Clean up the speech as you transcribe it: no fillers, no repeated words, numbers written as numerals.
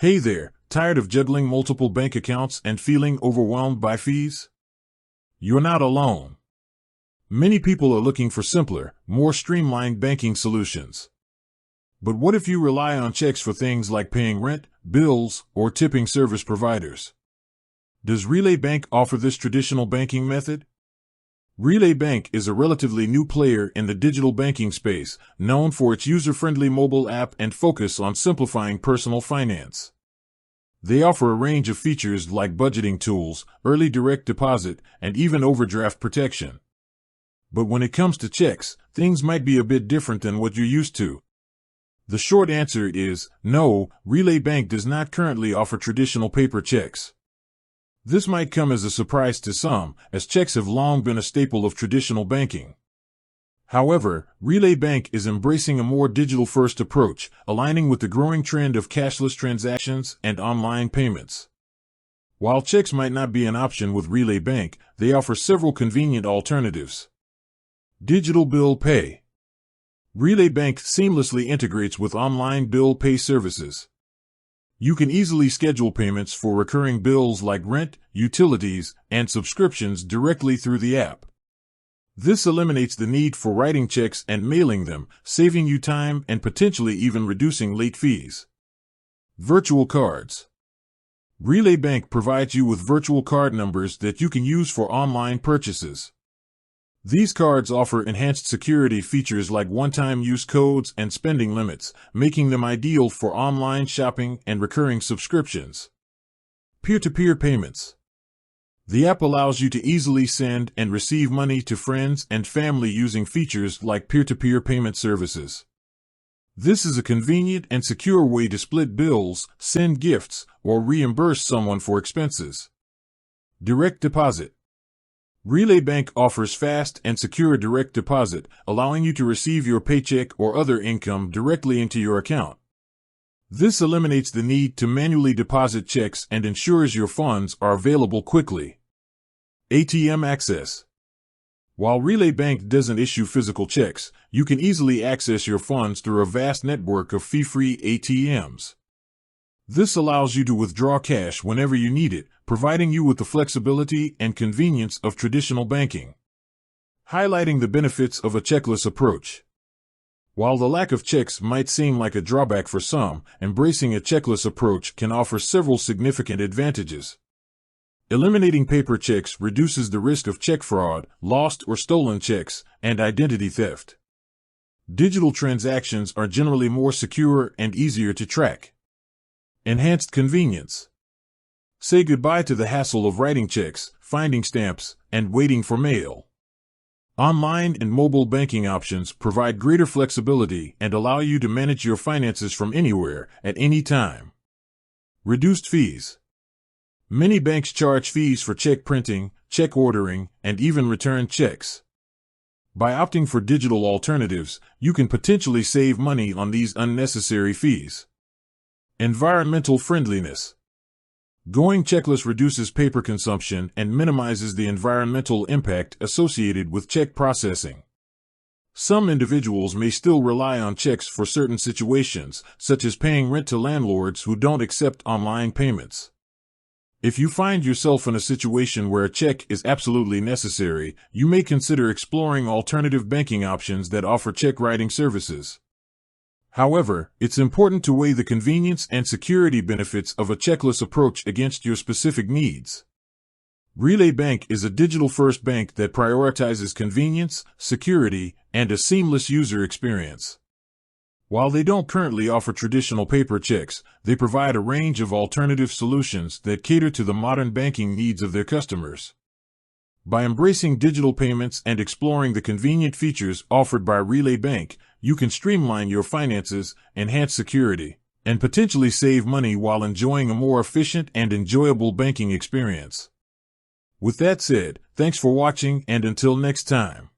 Hey there, tired of juggling multiple bank accounts and feeling overwhelmed by fees? You're not alone. Many people are looking for simpler, more streamlined banking solutions. But what if you rely on checks for things like paying rent, bills, or tipping service providers? Does Relay Bank offer this traditional banking method? Relay Bank is a relatively new player in the digital banking space, known for its user-friendly mobile app and focus on simplifying personal finance. They offer a range of features like budgeting tools, early direct deposit, and even overdraft protection. But when it comes to checks, things might be a bit different than what you're used to. The short answer is no, Relay Bank does not currently offer traditional paper checks. This might come as a surprise to some, as checks have long been a staple of traditional banking. However, Relay Bank is embracing a more digital-first approach, aligning with the growing trend of cashless transactions and online payments. While checks might not be an option with Relay Bank, they offer several convenient alternatives. Digital bill pay. Relay Bank seamlessly integrates with online bill pay services. You can easily schedule payments for recurring bills like rent, utilities, and subscriptions directly through the app. This eliminates the need for writing checks and mailing them, saving you time and potentially even reducing late fees. Virtual cards. Relay Bank provides you with virtual card numbers that you can use for online purchases. These cards offer enhanced security features like one-time use codes and spending limits, making them ideal for online shopping and recurring subscriptions. Peer-to-peer payments. The app allows you to easily send and receive money to friends and family using features like peer-to-peer payment services. This is a convenient and secure way to split bills, send gifts, or reimburse someone for expenses. Direct deposit. Relay Bank offers fast and secure direct deposit, allowing you to receive your paycheck or other income directly into your account. This eliminates the need to manually deposit checks and ensures your funds are available quickly. ATM access. While Relay Bank doesn't issue physical checks, you can easily access your funds through a vast network of fee-free ATMs. This allows you to withdraw cash whenever you need it, providing you with the flexibility and convenience of traditional banking. Highlighting the benefits of a checkless approach. While the lack of checks might seem like a drawback for some, embracing a checkless approach can offer several significant advantages. Eliminating paper checks reduces the risk of check fraud, lost or stolen checks, and identity theft. Digital transactions are generally more secure and easier to track. Enhanced convenience. Say goodbye to the hassle of writing checks, finding stamps, and waiting for mail. Online and mobile banking options provide greater flexibility and allow you to manage your finances from anywhere, at any time. Reduced fees. Many banks charge fees for check printing, check ordering, and even return checks. By opting for digital alternatives, you can potentially save money on these unnecessary fees. Environmental friendliness. Going checkless reduces paper consumption and minimizes the environmental impact associated with check processing. Some individuals may still rely on checks for certain situations, such as paying rent to landlords who don't accept online payments. If you find yourself in a situation where a check is absolutely necessary, you may consider exploring alternative banking options that offer check writing services. However, it's important to weigh the convenience and security benefits of a checkless approach against your specific needs. Relay Bank is a digital-first bank that prioritizes convenience, security, and a seamless user experience. While they don't currently offer traditional paper checks, they provide a range of alternative solutions that cater to the modern banking needs of their customers. By embracing digital payments and exploring the convenient features offered by Relay Bank, you can streamline your finances, enhance security, and potentially save money while enjoying a more efficient and enjoyable banking experience. With that said, thanks for watching and until next time.